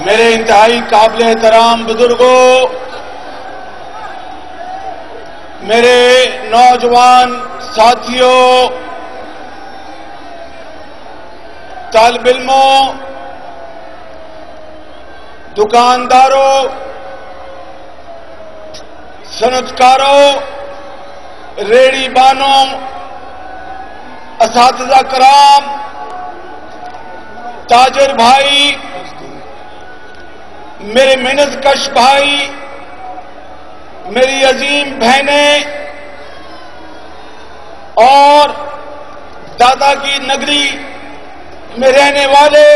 میرے انتہائی قابل احترام بزرگوں، میرے نوجوان ساتھیوں، طالب علموں، دکانداروں، صنعتکاروں، ریڑھی بانوں، اساتذہ کرام، تاجر بھائی، میرے محنت کش بھائی، میری عظیم بہنیں اور دادا کی نگری میں رہنے والے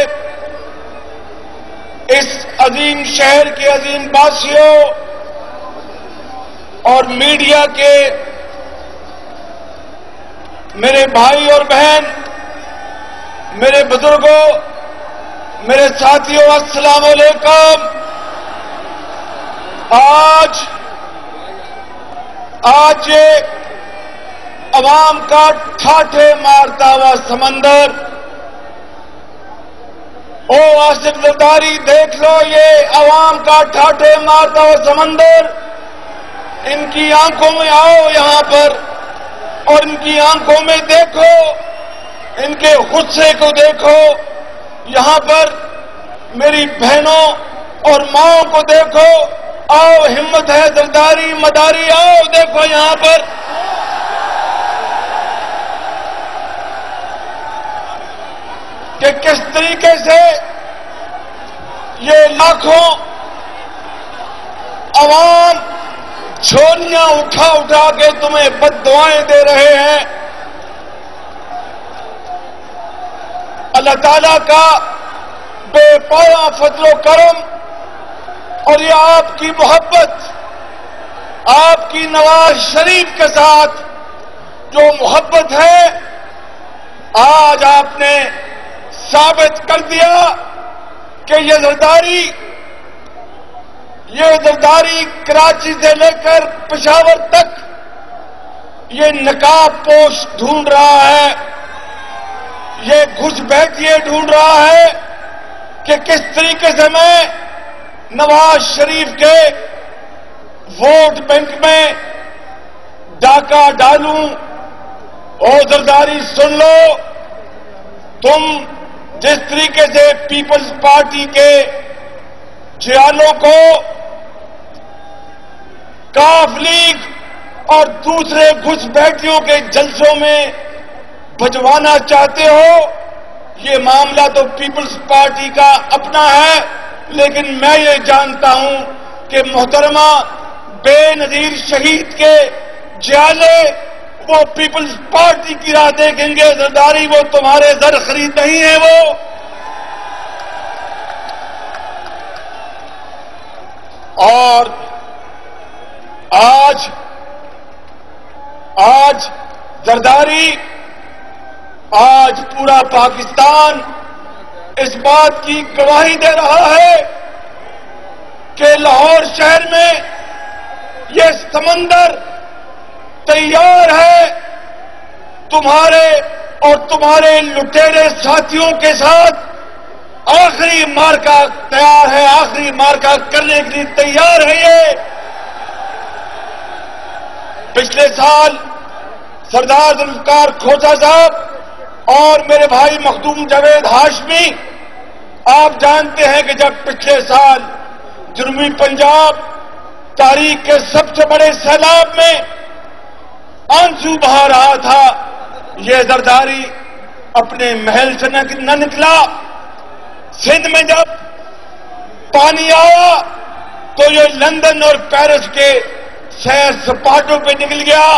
اس عظیم شہر کے عظیم باسیوں اور میڈیا کے میرے بھائی اور بہن، میرے بزرگوں، میرے ساتھیوں، السلام علیکم۔ آج یہ عوام کا ٹھاٹھے مارتا ہوا سمندر، او آصف زرداری دیکھ لو، یہ عوام کا ٹھاٹھے مارتا ہوا سمندر، ان کی آنکھوں میں آؤ یہاں پر اور ان کی آنکھوں میں دیکھو، ان کے غصے کو دیکھو، یہاں پر میری بہنوں اور ماؤں کو دیکھو، آؤ ہمت ہے زرداری مداری، آؤ دیکھو یہاں پر کہ کس طریقے سے یہ لاکھوں عوام جھولیاں اٹھا اٹھا کے تمہیں بد دعائیں دے رہے ہیں۔ اللہ تعالیٰ کا بے پایا فضل و کرم اور یہ آپ کی محبت، آپ کی نواز شریف کے ساتھ جو محبت ہے، آج آپ نے ثابت کر دیا کہ یہ زرداری کراچی سے لے کر پشاور تک یہ نقاب پوش ڈھونڈ رہا ہے، یہ گھس بیٹھیے ڈھونڈ رہا ہے کہ کس طریقے سے میں نواز شریف کے ووٹ بینک میں ڈاکہ ڈالوں۔ او زرداری سن لو، تم جس طریقے سے پیپلز پارٹی کے جیالوں کو کاف لیگ اور دوسرے گھس بیٹھیوں کے جلسوں میں بھجوانا چاہتے ہو، یہ معاملہ تو پیپلز پارٹی کا اپنا ہے، لیکن میں یہ جانتا ہوں کہ محترمہ بے نظیر شہید کے جیالے وہ پیپلز پارٹی کی راہ دیکھیں گے۔ زرداری وہ تمہارے زر خرید نہیں ہے، وہ اور آج زرداری، آج پورا پاکستان اس بات کی گواہی دے رہا ہے کہ لاہور شہر میں یہ سمندر تیار ہے تمہارے اور تمہارے لٹیرے ساتھیوں کے ساتھ، آخری مارکا تیار ہے، آخری مارکا کرنے کے لیے تیار ہے۔ یہ پچھلے سال سردار ذوالفقار کھوسہ صاحب اور میرے بھائی مخدوم جاوید ہاشمی، آپ جانتے ہیں کہ جب پچھلے سال جنوبی پنجاب تاریخ کے سب سے بڑے سیلاب میں آنسو بہا رہا تھا، یہ زرداری اپنے محل سے نہ نکلا۔ سندھ میں جب پانی آیا تو یہ لندن اور پیرس کے سیر سپاٹوں پہ نکل گیا،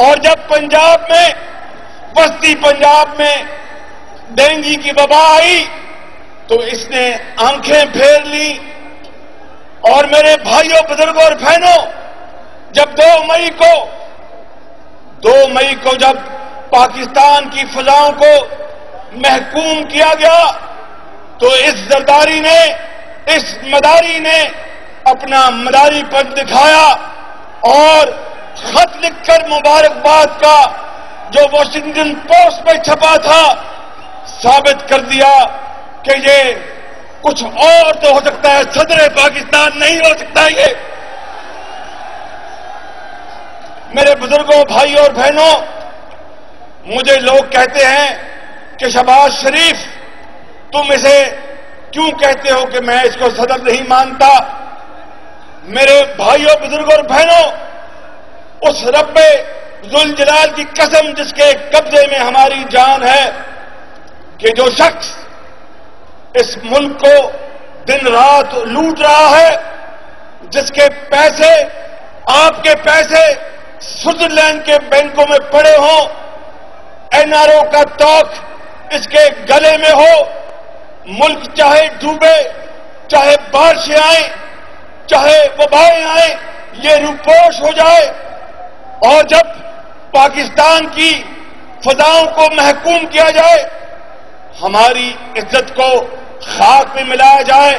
اور جب پنجاب میں وسطی پنجاب میں ڈینگی کی وبا آئی تو اس نے آنکھیں پھیر لی۔ اور میرے بھائیوں، بزرگوں اور بہنوں، جب 2 مئی کو جب پاکستان کی فضاؤں کو محکوم کیا گیا تو اس زرداری نے، اس مداری نے اپنا مداری پن دکھایا اور خط لکھ کر مبارکباد کا جو واشنگٹن پوسٹ میں چھپا تھا ثابت کر دیا کہ یہ کچھ اور تو ہو سکتا ہے، صدر پاکستان نہیں ہو سکتا یہ۔ میرے بزرگوں، بھائیوں اور بہنوں، مجھے لوگ کہتے ہیں کہ شہباز شریف تم اسے کیوں کہتے ہو کہ میں اس کو صدر نہیں مانتا؟ میرے بھائیوں، بزرگوں اور بہنوں، اس رب ذوالجلال کی قسم جس کے قبضے میں ہماری جان ہے، کہ جو شخص اس ملک کو دن رات لوٹ رہا ہے، جس کے پیسے، آپ کے پیسے سوئٹزرلینڈ کے بینکوں میں پڑے ہوں، این آر او کا توق اس کے گلے میں ہو، ملک چاہے ڈوبے، چاہے بارشیں آئیں، چاہے وبائیں آئیں، یہ روپوش ہو جائے، اور جب پاکستان کی فضاؤں کو محکوم کیا جائے، ہماری عزت کو خاک میں ملایا جائے،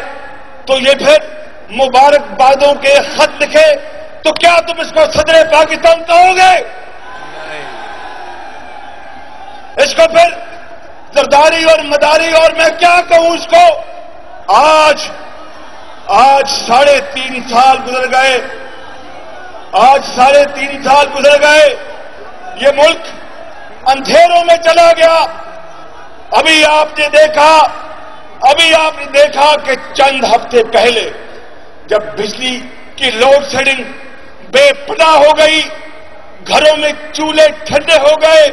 تو یہ پھر مبارکبادوں کے خط لکھے تو کیا تم اس کو صدر پاکستان کہو گے؟ اس کو پھر زرداری اور مداری اور میں کیا کہوں اس کو؟ آج 3.5 سال گزر گئے، آج 3.5 سال گزر گئے، یہ ملک اندھیروں میں چلا گیا۔ ابھی آپ نے دیکھا کہ چند ہفتے پہلے جب بجلی کی لوڈ شیڈنگ بے پناہ ہو گئی، گھروں میں چولہے ٹھنڈے ہو گئے،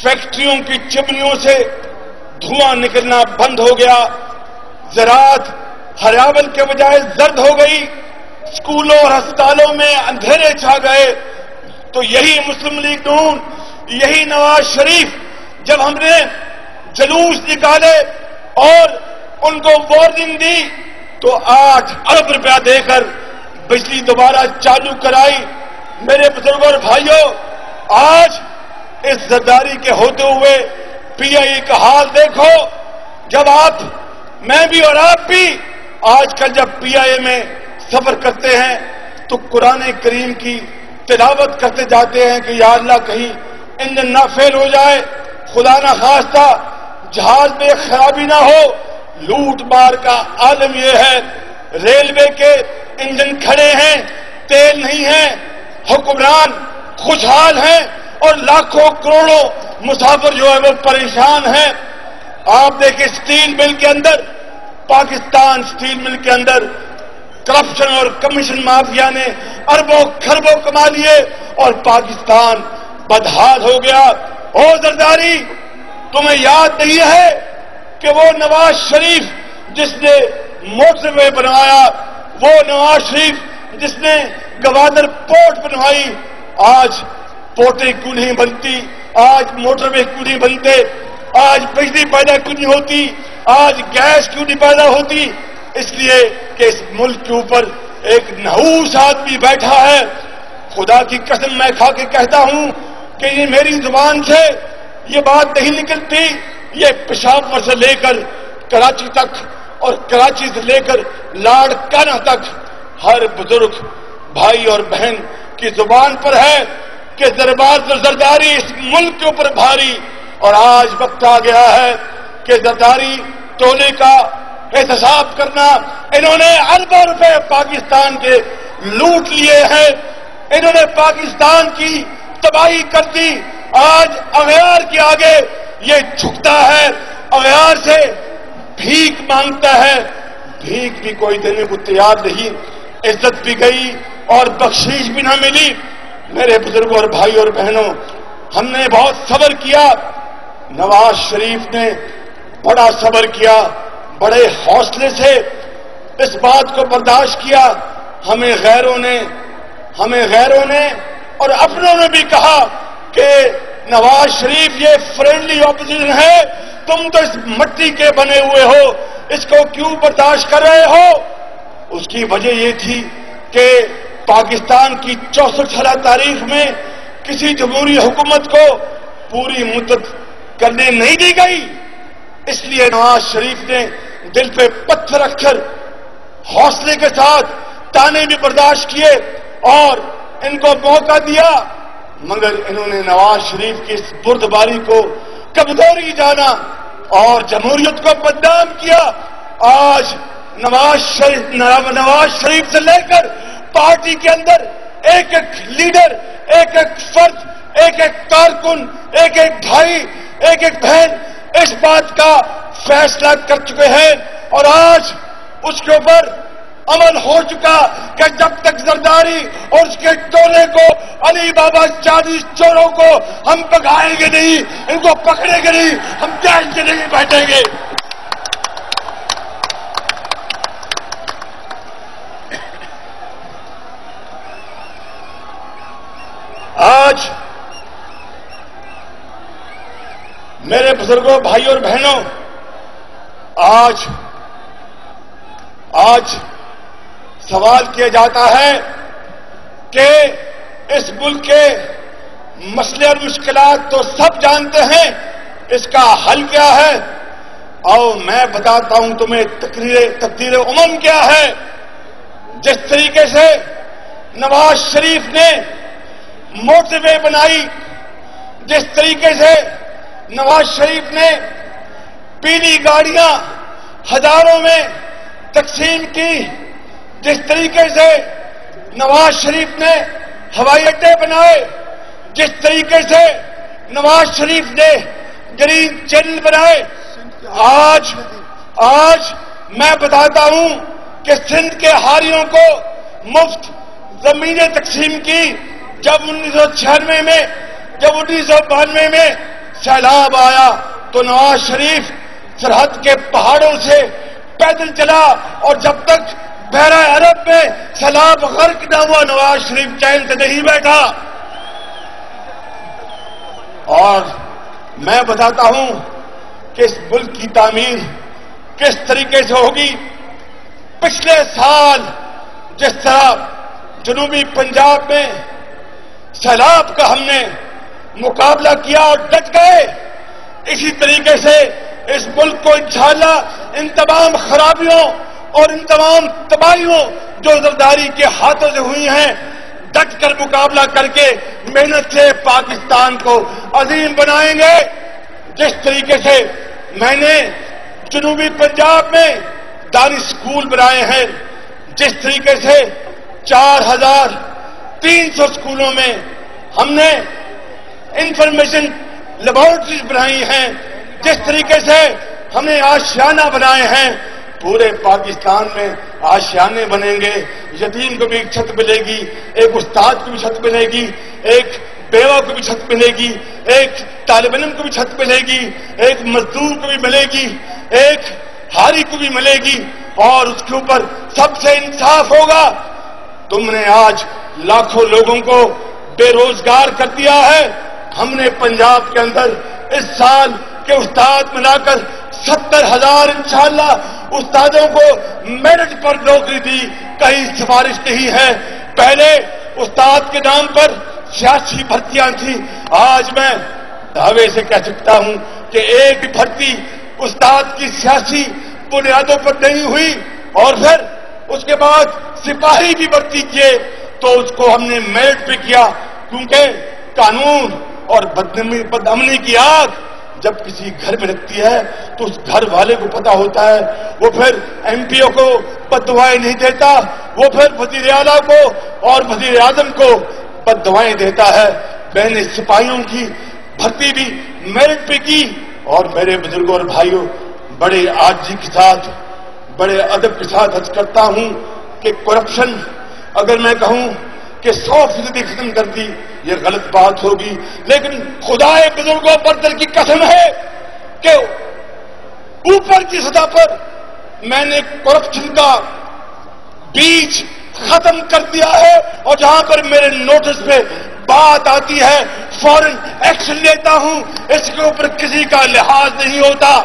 فیکٹریوں کی چمنیوں سے دھواں نکلنا بند ہو گیا، زراعت ہریابل کے بجائے زرد ہو گئی، اسکولوں اور ہسپتالوں میں اندھیرے چھا گئے، تو یہی مسلم لیگ نون، یہی نواز شریف، جب ہم نے جلوس نکالے اور ان کو وارننگ دی تو 8 ارب روپیہ دے کر بجلی دوبارہ چالو کرائی۔ میرے بزرگوں اور بھائیوں، آج اس زرداری کے ہوتے ہوئے پی آئی اے کا حال دیکھو۔ جب میں بھی اور آپ بھی آج کل جب پی آئی اے میں سفر کرتے ہیں تو قرآن کریم کی تلاوت کرتے جاتے ہیں کہ یا اللہ کہیں انجن نہ فیل ہو جائے، خدا نہ خواستہ جہاز میں خرابی نہ ہو۔ لوٹ مار کا عالم یہ ہے، ریلوے کے انجن کھڑے ہیں، تیل نہیں ہے، حکمران خوشحال ہیں اور لاکھوں کروڑوں مسافر جو ہے وہ پریشان ہیں۔ آپ دیکھیں اسٹیل مل کے اندر، پاکستان اسٹیل مل کے اندر کرپشن اور کمیشن مافیا نے اربوں خربوں کما لیے اور پاکستان بدحال ہو گیا۔ او زرداری، تمہیں یاد نہیں ہے کہ وہ نواز شریف جس نے موٹر وے بنوایا، وہ نواز شریف جس نے گوادر پورٹ بنوائی، آج پورٹیں کیوں نہیں بنتی؟ آج موٹر وے کیوں نہیں بنتے؟ آج بجلی پیدا کیوں نہیں ہوتی؟ آج گیس کیوں نہیں پیدا ہوتی؟ اس لیے کہ اس ملک کے اوپر ایک نحوس آدمی بیٹھا ہے۔ خدا کی قسم میں کھا کے کہتا ہوں کہ یہ میری زبان سے یہ بات نہیں نکلتی، یہ پشاور سے لے کر کراچی تک اور کراچی سے لے کر لاڑکانہ تک ہر بزرگ بھائی اور بہن کی زبان پر ہے کہ دربار زرداری اس ملک کے اوپر بھاری، اور آج وقت آ گیا ہے کہ زرداری ٹولے کا احتساب کرنا۔ انہوں نے اربوں روپے پاکستان کے لوٹ لیے ہیں، انہوں نے پاکستان کی تباہی کر دی۔ آج اغیار کے آگے یہ جھکتا ہے، اغیار سے بھیک مانگتا ہے، بھیک بھی کوئی دینے کو تیار نہیں، عزت بھی گئی اور بخشش بھی نہ ملی۔ میرے بزرگوں اور بھائی اور بہنوں، ہم نے بہت صبر کیا، نواز شریف نے بڑا صبر کیا، بڑے حوصلے سے اس بات کو برداشت کیا۔ ہمیں غیروں نے اور اپنوں نے بھی کہا کہ نواز شریف یہ فرینڈلی اپوزیشن ہے، تم تو اس مٹی کے بنے ہوئے ہو، اس کو کیوں برداشت کر رہے ہو؟ اس کی وجہ یہ تھی کہ پاکستان کی 64 سالہ تاریخ میں کسی جمہوری حکومت کو پوری مدت کرنے نہیں دی گئی، اس لیے نواز شریف نے دل پہ پتھر رکھ کر حوصلے کے ساتھ تانے بھی برداشت کیے اور ان کو موقع دیا، مگر انہوں نے نواز شریف کی اس بردباری کو کمزوری جانا اور جمہوریت کو بدنام کیا آج نواز شریف سے لے کر پارٹی کے اندر ایک ایک لیڈر، ایک ایک فرد، ایک ایک کارکن، ایک ایک بھائی، ایک ایک بہن اس بات کا فیصلہ کر چکے ہیں، اور آج اس کے اوپر عمل ہو چکا کہ جب تک زرداری اور اس کے ٹولے کو، علی بابا 40 چوروں کو ہم پکڑائیں گے نہیں، ان کو پکڑیں گے نہیں، ہم جیل کے نہیں بیٹھیں گے۔ آج میرے بزرگوں، بھائیوں اور بہنوں، آج سوال کیا جاتا ہے کہ اس ملک کے مسئلے اور مشکلات تو سب جانتے ہیں، اس کا حل کیا ہے؟ اور میں بتاتا ہوں تمہیں تقدیر امم کیا ہے۔ جس طریقے سے نواز شریف نے موٹر وے بنائی، جس طریقے سے نواز شریف نے پیلی گاڑیاں ہزاروں میں تقسیم کی، جس طریقے سے نواز شریف نے ہوائی اڈے بنائے، جس طریقے سے نواز شریف نے گرین چینل بنائے، آج میں بتاتا ہوں کہ سندھ کے حاریوں کو مفت زمینیں تقسیم کی۔ جب 1996 میں، جب 1992 میں سیلاب آیا تو نواز شریف سرحد کے پہاڑوں سے پیدل چلا، اور جب تک بحیرہ عرب میں سیلاب غرق نہ ہوا نواز شریف چین سے نہیں بیٹھا۔ اور میں بتاتا ہوں کہ اس ملک کی تعمیر کس طریقے سے ہوگی۔ پچھلے سال جس طرح جنوبی پنجاب میں سیلاب کا ہم نے مقابلہ کیا اور ڈٹ گئے، اسی طریقے سے اس ملک کو انشاءاللہ ان تمام خرابیوں اور ان تمام تباہیوں جو زرداری کے ہاتھوں سے ہوئی ہیں، ڈٹ کر مقابلہ کر کے محنت سے پاکستان کو عظیم بنائیں گے۔ جس طریقے سے میں نے جنوبی پنجاب میں دانش اسکول بنائے ہیں، جس طریقے سے 4300 اسکولوں میں ہم نے انفارمیشن لیبارٹریز بنائی ہیں، جس طریقے سے ہم نے آشیانہ بنائے ہیں، پورے پاکستان میں آشیانے بنیں گے۔ یتیم کو بھی ایک چھت ملے گی، ایک استاد کو بھی چھت ملے گی، ایک بیوہ کو بھی چھت ملے گی، ایک طالب علم کو بھی چھت ملے گی، ایک مزدور کو بھی ملے گی، ایک ہاری کو بھی ملے گی، اور اس کے اوپر سب سے انصاف ہوگا۔ تم نے آج لاکھوں لوگوں کو بے روزگار کر دیا ہے۔ ہم نے پنجاب کے اندر اس سال کے استاد ملا کر 70,000 انشاءاللہ استادوں کو میرٹ پر نوکری دی، کہیں سفارش نہیں ہے۔ پہلے استاد کے نام پر سیاسی بھرتیاں تھیں، آج میں دعوے سے کہہ سکتا ہوں کہ ایک بھرتی استاد کی سیاسی بنیادوں پر نہیں ہوئی، اور پھر اس کے بعد سپاہی بھی بھرتی کیے تو اس کو ہم نے میرٹ پہ کیا، کیونکہ قانون اور بدامنی کی آگ جب کسی گھر میں لگتی ہے تو اس گھر والے کو پتا ہوتا ہے، وہ پھر ایم پی او کو بد دعائیں نہیں دیتا، وہ پھر وزیر اعلیٰ کو اور وزیر اعظم کو بد دعائیں دیتا ہے۔ میں نے سپاہیوں کی بھرتی بھی میرٹ پہ کی، اور میرے بزرگوں اور بھائیوں، بڑے عاجزی کے ساتھ، بڑے ادب کے ساتھ عرض کرتا ہوں کہ کرپشن اگر میں کہوں کہ 100% ختم کر دی یہ غلط بات ہوگی، لیکن خدائے بزرگوں پر دل کی قسم ہے کہ اوپر کی سطح پر میں نے کرپشن کا بیج ختم کر دیا ہے، اور جہاں پر میرے نوٹس پہ بات آتی ہے فوراً ایکشن لیتا ہوں، اس کے اوپر کسی کا لحاظ نہیں ہوتا۔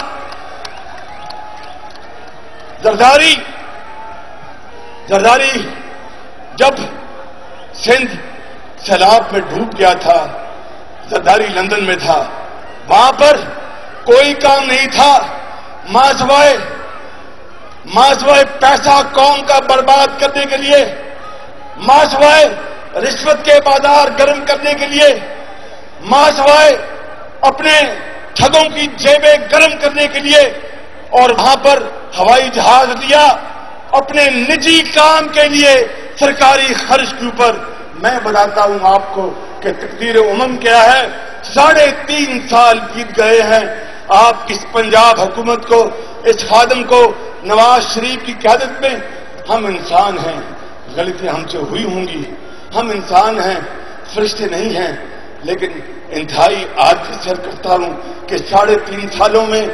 زرداری جب سندھ سیلاب میں ڈوب گیا تھا، زرداری لندن میں تھا، وہاں پر کوئی کام نہیں تھا ماں سوائے پیسہ قوم کا برباد کرنے کے لیے، ماں سوائے رشوت کے بازار گرم کرنے کے لیے، ماں سوائے اپنے ٹھگوں کی جیبیں گرم کرنے کے لیے، اور وہاں پر ہوائی جہاز لیا اپنے نجی کام کے لیے سرکاری خرچ کے اوپر. میں بتاتا ہوں آپ کو کہ تقدیر امم کیا ہے. 3.5 سال بیت گئے ہیں. آپ اس پنجاب حکومت کو, اس خادم کو, نواز شریف کی قیادت میں. ہم انسان ہیں, غلطیاں ہم سے ہوئی ہوں گی, ہم انسان ہیں, فرشتے نہیں ہیں. لیکن انتہائی عاجزی سے کرتا ہوں کہ 3.5 سالوں میں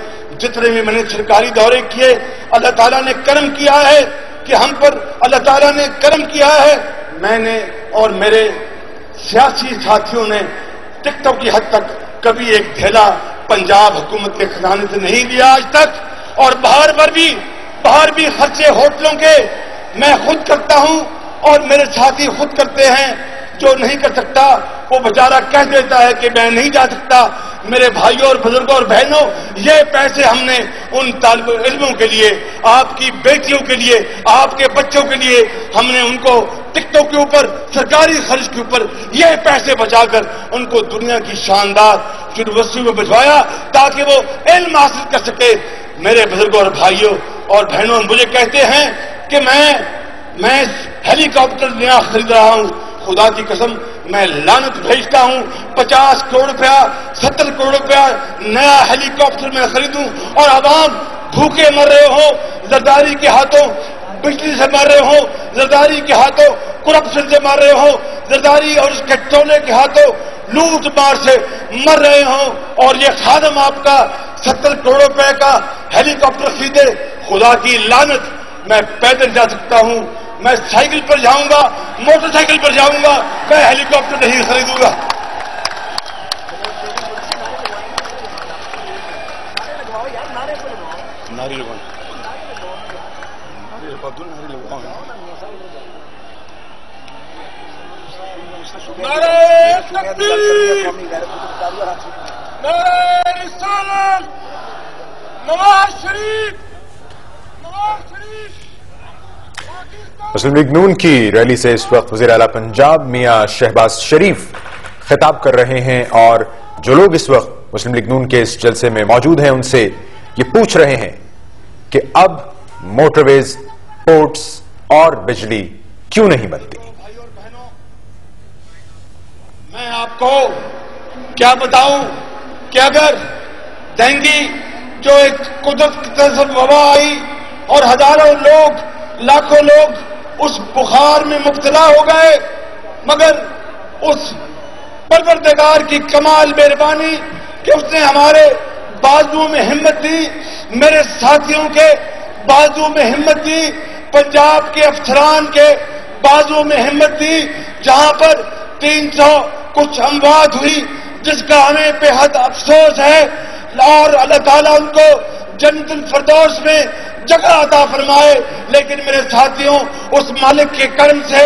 جتنے بھی میں نے سرکاری دورے کیے, اللہ تعالیٰ نے کرم کیا ہے کہ ہم پر اللہ تعالیٰ نے کرم کیا ہے. میں نے اور میرے سیاسی ساتھیوں نے ٹک ٹاک کی حد تک کبھی ایک تھیلا پنجاب حکومت کے خزانے سے نہیں لیا آج تک. اور باہر بھی خرچے ہوٹلوں کے میں خود کرتا ہوں اور میرے ساتھی خود کرتے ہیں. جو نہیں کر سکتا وہ بیچارہ کہہ دیتا ہے کہ میں نہیں جا سکتا. میرے بھائیوں اور بزرگوں اور بہنوں, یہ پیسے ہم نے ان طالب علموں کے لیے, آپ کی بیٹیوں کے لیے, آپ کے بچوں کے لیے, ہم نے ان کو ٹکٹوں کے اوپر, سرکاری خرچ کے اوپر یہ پیسے بچا کر ان کو دنیا کی شاندار یونیورسٹی میں بھجوایا تاکہ وہ علم حاصل کر سکے. میرے بزرگوں اور بھائیوں اور بہنوں مجھے کہتے ہیں کہ میں ہیلی کاپٹر نیا خرید رہا ہوں. خدا کی قسم میں لعنت بھیجتا ہوں. 50 کروڑ روپیہ 70 کروڑ روپیہ نیا ہیلی کاپٹر میں خریدوں اور عوام بھوکے مر رہے ہوں, زرداری کے ہاتھوں بجلی سے مر رہے ہوں, زرداری کے ہاتھوں کرپشن سے مر رہے ہوں, زرداری اور اس کے ٹولے کے ہاتھوں لوٹ مار سے مر رہے ہوں, اور یہ خادم آپ کا 70 کروڑ روپے کا ہیلی کاپٹر خریدے. خدا کی لعنت. میں پیدل جا سکتا ہوں, میں سائیکل پر جاؤں گا, موٹر سائیکل پر جاؤں گا, میں ہیلی کاپٹر نہیں خریدوں گا. ناری لگاؤ, نعرہ تکبیر, نعرہ رسالت, نواز شریف. مسلم لیگ نون کی ریلی سے اس وقت وزیر اعلیٰ پنجاب میاں شہباز شریف خطاب کر رہے ہیں, اور جو لوگ اس وقت مسلم لیگ نون کے اس جلسے میں موجود ہیں ان سے یہ پوچھ رہے ہیں کہ اب موٹر ویز, پورٹس اور بجلی کیوں نہیں بنتی. میں آپ کو کیا بتاؤں کہ اگر ڈینگی جو ایک قدرت کی طرف سے وبا آئی اور ہزاروں لوگ, لاکھوں لوگ اس بخار میں مبتلا ہو گئے, مگر اس پروردگار کی کمال مہربانی کہ اس نے ہمارے بازو میں ہمت دی, میرے ساتھیوں کے بازو میں ہمت دی, پنجاب کے افسران کے بازو میں ہمت دی. جہاں پر 300 کچھ اموات ہوئی جس کا ہمیں بے حد افسوس ہے, اور اللہ تعالیٰ ان کو جنت الفردوس میں جگہ عطا فرمائے. لیکن میرے ساتھیوں, اس مالک کے کرم سے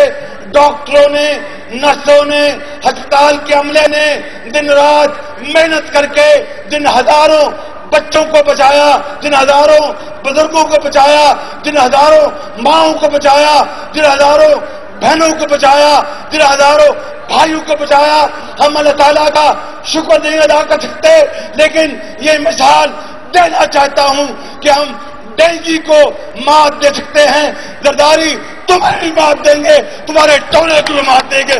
ڈاکٹروں نے, نرسوں نے, ہسپتال کے عملے نے دن رات محنت کر کے جن ہزاروں بچوں کو بچایا, جن ہزاروں بزرگوں کو بچایا, جن ہزاروں ماؤں کو بچایا, جن ہزاروں بہنوں کو بچایا, جن ہزاروں بھائیوں کو بچایا, ہم اللہ تعالیٰ کا شکر نہیں ادا کر سکتے. لیکن یہ مثال دینا چاہتا ہوں کہ ہم ڈینگی کو مات دے سکتے ہیں. زرداری تمہیں بھی مات دیں گے, تمہارے ٹولے کو بھی مات دیں گے.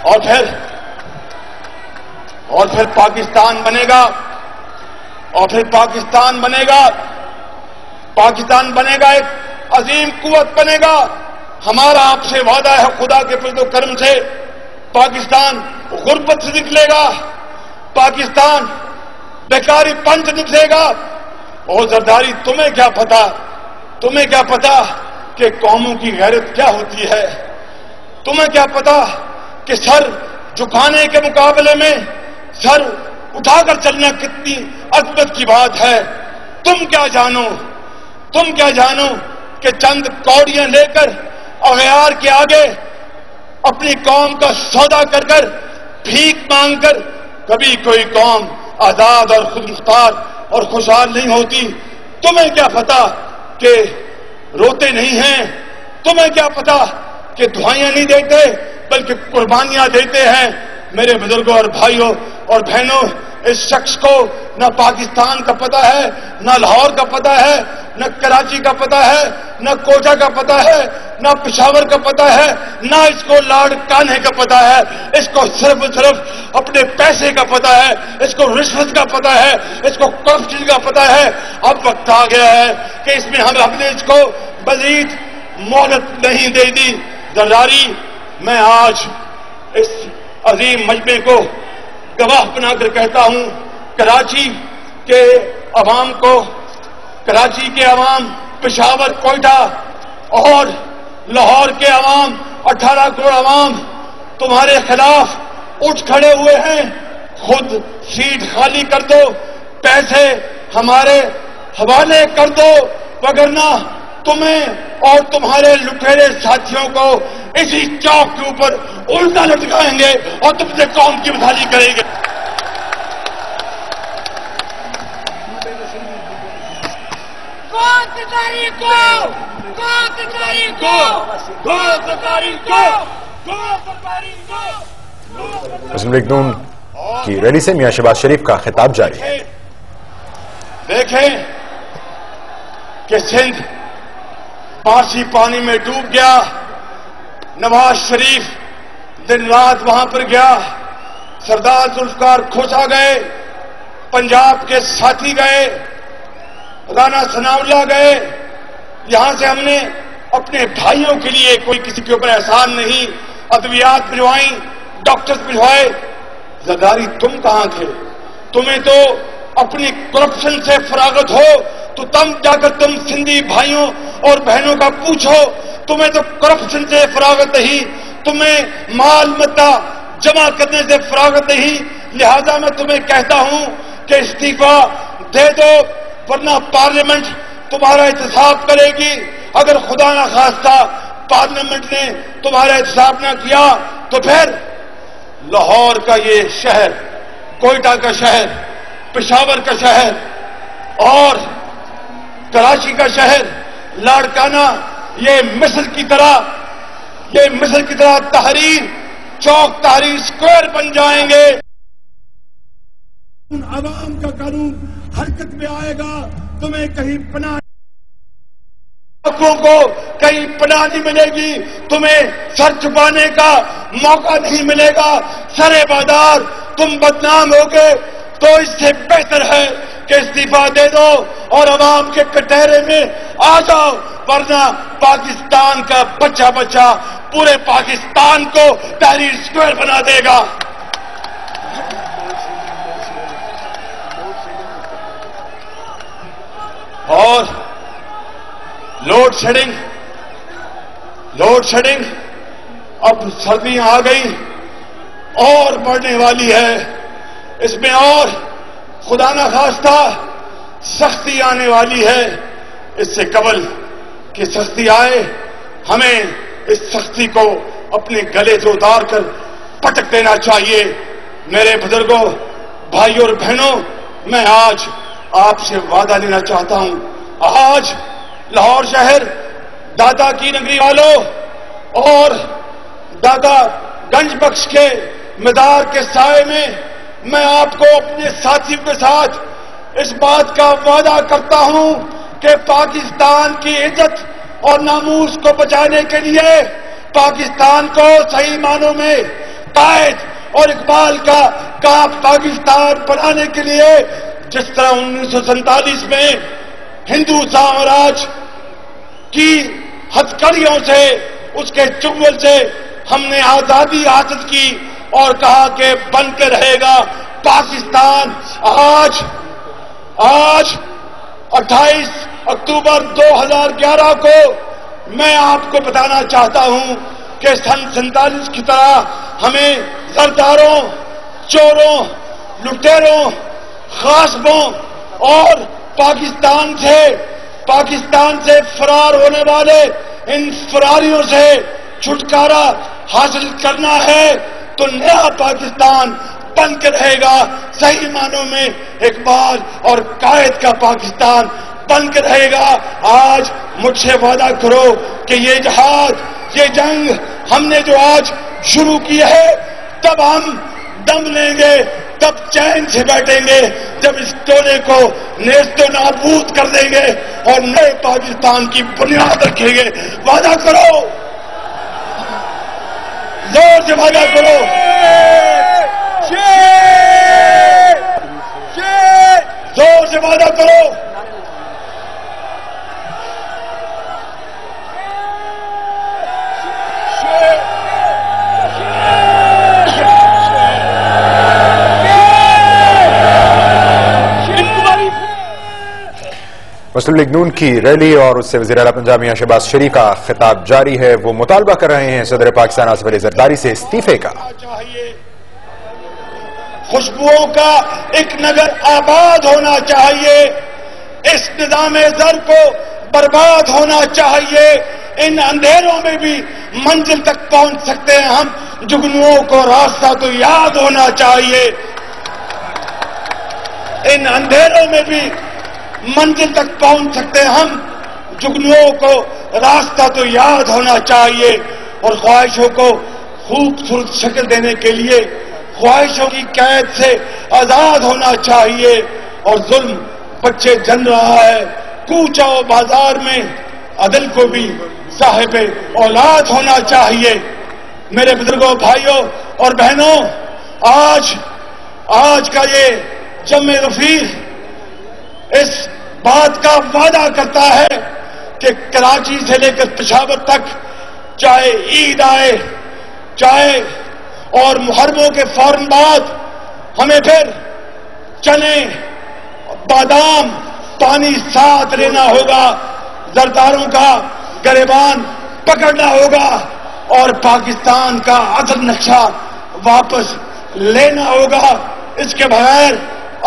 اور پھر پاکستان بنے گا, اور پھر پاکستان بنے گا, پاکستان بنے گا, ایک عظیم قوت بنے گا. ہمارا آپ سے وعدہ ہے خدا کے فضل و کرم سے, پاکستان غربت سے نکلے گا, پاکستان بیکاری پنج نکلے گا. اور زرداری تمہیں کیا پتا کہ قوموں کی غیرت کیا ہوتی ہے, تمہیں کیا پتا کہ سر جھکانے کے مقابلے میں سر اٹھا کر چلنا کتنی عظمت کی بات ہے. تم کیا جانو کہ چند کوڑیاں لے کر اغیار کے آگے اپنی قوم کا سودا کر کر بھیک مانگ کر کبھی کوئی قوم آزاد اور خود مختار اور خوشحال نہیں ہوتی. تمہیں کیا پتا کہ روتے نہیں ہیں, تمہیں کیا پتا کہ دعائیاں نہیں دیتے بلکہ قربانیاں دیتے ہیں. میرے بزرگوں اور بھائیوں اور بہنوں، اس شخص کو نہ پاکستان کا پتہ ہے، نہ لاہور کا پتہ ہے، نہ کراچی کا پتہ ہے، نہ کوٹا کا پتہ ہے، نہ پشاور کا پتہ ہے، نہ اس کو لاڈ کانہے کا پتہ ہے۔ اس کو صرف اپنے پیسے کا پتہ ہے، اس کو رشوت کا پتہ ہے، اس کو کرپشن کا پتہ ہے۔ اب وقت آ گیا ہے کہ اس میں ہم اپنے اس کو مزید مہلت نہیں دے دی۔ زرداری، میں آج اس عظیم مجمع کو گواہ بنا کر کہتا ہوں، کراچی کے عوام کو، کراچی کے عوام، پشاور، کوئٹہ اور لاہور کے عوام، 18 کروڑ عوام تمہارے خلاف اٹھ کھڑے ہوئے ہیں۔ خود سیٹ خالی کر دو، پیسے ہمارے حوالے کر دو، وگرنہ تمہیں اور تمہارے لٹیرے ساتھیوں کو اسی چوک کے اوپر الٹا لٹکائیں گے اور تم سے قوم کی بدحالی کریں گے۔ مسلم لیگ نون کی ریلی سے میاں شہباز شریف کا خطاب جاری ہے۔ دیکھیں کہ سندھ پارسی پانی میں ڈوب گیا، نواز شریف دن رات وہاں پر گیا، سردار ذوالفقار کھوسا گئے، پنجاب کے ساتھی گئے، رانا ثناء اللہ گئے۔ یہاں سے ہم نے اپنے بھائیوں کے لیے، کوئی کسی کے اوپر احسان نہیں، ادویات بھجوائیں، ڈاکٹرز بھجوائے۔ زرداری تم کہاں تھے؟ تمہیں تو اپنی کرپشن سے فراغت ہو تو تم جا کر تم سندھی بھائیوں اور بہنوں کا پوچھو، تمہیں تو کرپشن سے فراغت نہیں، تمہیں مال متا جمع کرنے سے فراغت نہیں۔ لہذا میں تمہیں کہتا ہوں کہ استعفیٰ دے دو، ورنہ پارلیمنٹ تمہارا احتساب کرے گی۔ اگر خدا نہ خواستہ پارلیمنٹ نے تمہارا احتساب نہ کیا تو پھر لاہور کا یہ شہر، کوئٹہ کا شہر، پشاور کا شہر اور کراچی کا شہر، لاڑکانہ، یہ مصر کی طرح تحریر چوک، تحریر اسکوائر بن جائیں گے۔ عوام کا قانون حرکت میں آئے گا، تمہیں کہیں پناہ کو کہیں پناہ نہیں ملے گی، تمہیں سر چھپانے کا موقع نہیں ملے گا۔ سرے بازار تم بدنام ہوگے، تو اس سے بہتر ہے کہ استعفیٰ دے دو اور عوام کے کٹہرے میں آ جاؤ، ورنہ پاکستان کا بچہ بچہ پورے پاکستان کو تحریر اسکوائر بنا دے گا۔ اور لوڈ شیڈنگ اب سردیاں آ گئی اور بڑھنے والی ہے، اس میں اور خدا نہ خواستہ سختی آنے والی ہے۔ اس سے قبل کہ سختی آئے، ہمیں اس سختی کو اپنے گلے سے اتار کر پٹک دینا چاہیے۔ میرے بزرگوں، بھائیوں اور بہنوں، میں آج آپ سے وعدہ لینا چاہتا ہوں، آج لاہور شہر، دادا کی نگری والوں اور دادا گنج بخش کے مدار کے سائے میں آپ کو اپنے ساتھیوں کے ساتھ اس بات کا وعدہ کرتا ہوں کہ پاکستان کی عزت اور ناموس کو بچانے کے لیے، پاکستان کو صحیح معنوں میں قائد اور اقبال کا پاکستان بنانے کے لیے، جس طرح 1947 میں ہندو سامراج کی ہتھکڑیوں سے، اس کے چنگل سے ہم نے آزادی حاصل کی اور کہا کہ بن کے رہے گا پاکستان۔ آج 28 اکتوبر 2011 کو میں آپ کو بتانا چاہتا ہوں کہ سن 47 کی طرح ہمیں زرداروں، چوروں، لٹیروں، غاصبوں اور پاکستان سے فرار ہونے والے ان فراریوں سے چھٹکارا حاصل کرنا ہے، تو نیا پاکستان بن کے رہے گا، صحیح معنوں میں اقبال اور قائد کا پاکستان بن کے رہے گا۔ آج مجھ سے وعدہ کرو کہ یہ جہاد، یہ جنگ ہم نے جو آج شروع کی ہے، تب ہم دم لیں گے تب چین سے بیٹھیں گے جب اس ٹولے کو نیست و نابود کر دیں گے اور نئے پاکستان کی بنیاد رکھیں گے. وعدہ کرو, زور سے وعدہ کرو. زور سے وعدہ کرو. مسلم لیگ نون کی ریلی اور اس سے وزیر اعلیٰ پنجاب میاں شہباز شریف کا خطاب جاری ہے. وہ مطالبہ کر رہے ہیں صدر پاکستان آصف علی زرداری سے استعفے کا. خوشبوؤں کا ایک نگر آباد ہونا چاہیے. اس نظام زر کو برباد ہونا چاہیے. ان اندھیروں میں بھی منزل تک پہنچ سکتے ہیں ہم. جگنوؤں کو راستہ تو یاد ہونا چاہیے. ان اندھیروں میں بھی منزل تک پہنچ سکتے ہیں ہم. جگنوؤں کو راستہ تو یاد ہونا چاہیے. اور خواہشوں کو خوبصورت شکل دینے کے لیے خواہشوں کی قید سے آزاد ہونا چاہیے. اور ظلم بچے جن رہا ہے کوچہ و بازار میں. عدل کو بھی صاحب اولاد ہونا چاہیے. میرے بزرگوں, بھائیوں اور بہنوں, آج کا یہ جمع رفیع اس بات کا وعدہ کرتا ہے کہ کراچی سے لے کر پشاور تک چاہے عید آئے, چاہے اور محرموں کے فوراً بعد ہمیں پھر چنے, بادام, پانی ساتھ لینا ہوگا. زرداروں کا گریبان پکڑنا ہوگا اور پاکستان کا اصل نقشہ واپس لینا ہوگا. اس کے بغیر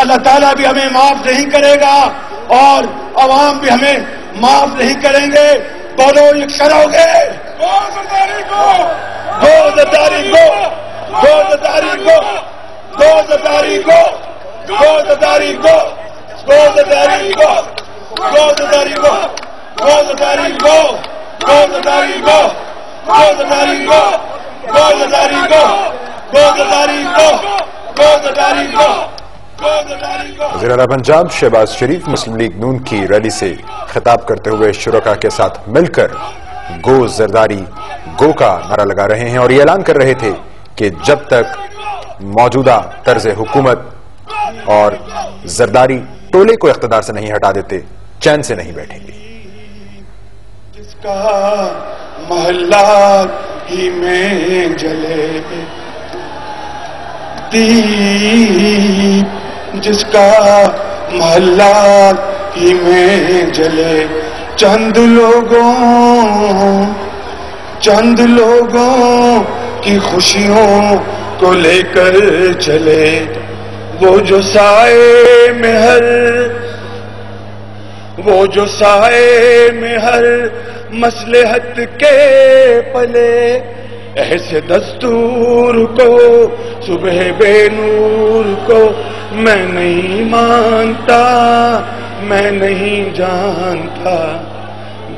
اللہ تعالیٰ بھی ہمیں معاف نہیں کرے گا اور عوام بھی ہمیں معاف نہیں کریں گے. بولو یہ کرو گے؟ گو زرداری کو, گو زرداری کو, گو زرداری کو, گو زرداری کو, گو زرداری کو, گو زرداری کو, گو زرداری کو, گو زرداری کو, گو زرداری کو, گو زرداری کو, گو زرداری کو, گو زرداری کو, گو زرداری کو. وزیر اعلیٰ پنجاب شہباز شریف مسلم لیگ نون کی ریلی سے خطاب کرتے ہوئے شرکاء کے ساتھ مل کر گو زرداری گو کا نعرہ لگا رہے ہیں اور یہ اعلان کر رہے تھے کہ جب تک موجودہ طرز حکومت اور زرداری ٹولے کو اقتدار سے نہیں ہٹا دیتے چین سے نہیں بیٹھیں گے. جس کا محلہ ہی میں جلے دیپ, جس کا محلہ ہی میں جلے, چند لوگوں کی خوشیوں کو لے کر چلے. وہ جو سائے میں ہر مصلحت کے پلے, ایسے دستور کو صبح بے نور کو میں نہیں مانتا, میں نہیں جانتا.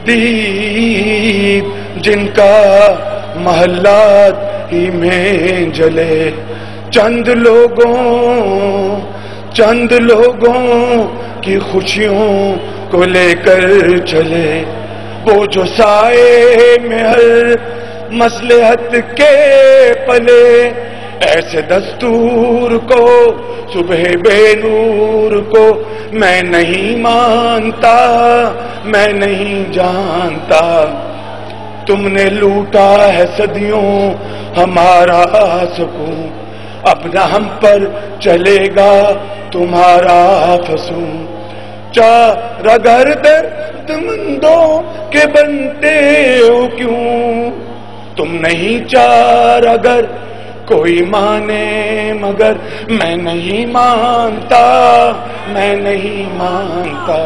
دیپ جن کا محلات ہی میں جلے, چند لوگوں کی خوشیوں کو لے کر چلے. وہ جو سائے میں ہر مصلحت کے پلے, ایسے دستور کو صبح بے نور کو میں نہیں مانتا, میں نہیں جانتا. تم نے لوٹا ہے صدیوں ہمارا سکون, اپنا ہم پر چلے گا تمہارا فسون. چارہ گھر درد مندوں کے بنتے ہو کیوں, تم نہیں چارہ گھر کوئی مانے مگر میں نہیں مانتا, میں نہیں مانتا.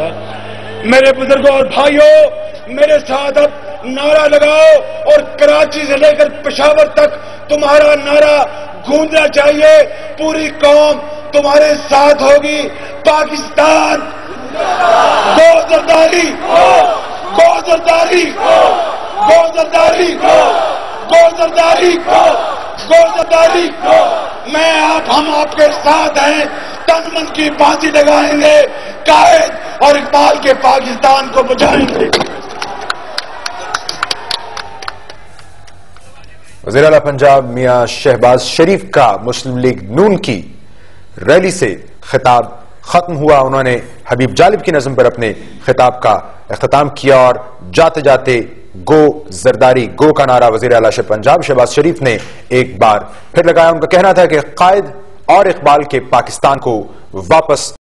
میرے بزرگوں اور بھائیوں, میرے ساتھ اب نعرہ لگاؤ اور کراچی سے لے کر پشاور تک تمہارا نعرہ گونجنا چاہیے. پوری قوم تمہارے ساتھ ہوگی. پاکستان گو زرداری, گو زرداری, گو زرداری, گو زرداری, گو زرداری. میں آپ ہم آپ کے ساتھ ہیں، تن من کی بازی لگائیں گے، قائد اور اقبال کے پاکستان کو بچائیں گے۔ وزیر اعلیٰ پنجاب میاں شہباز شریف کا مسلم لیگ نون کی ریلی سے خطاب ختم ہوا۔ انہوں نے حبیب جالب کی نظم پر اپنے خطاب کا اختتام کیا اور جاتے جاتے گو زرداری گو کا نعرہ وزیر اعلیٰ پنجاب شہباز شریف نے ایک بار پھر لگایا۔ ان کا کہنا تھا کہ قائد اور اقبال کے پاکستان کو واپس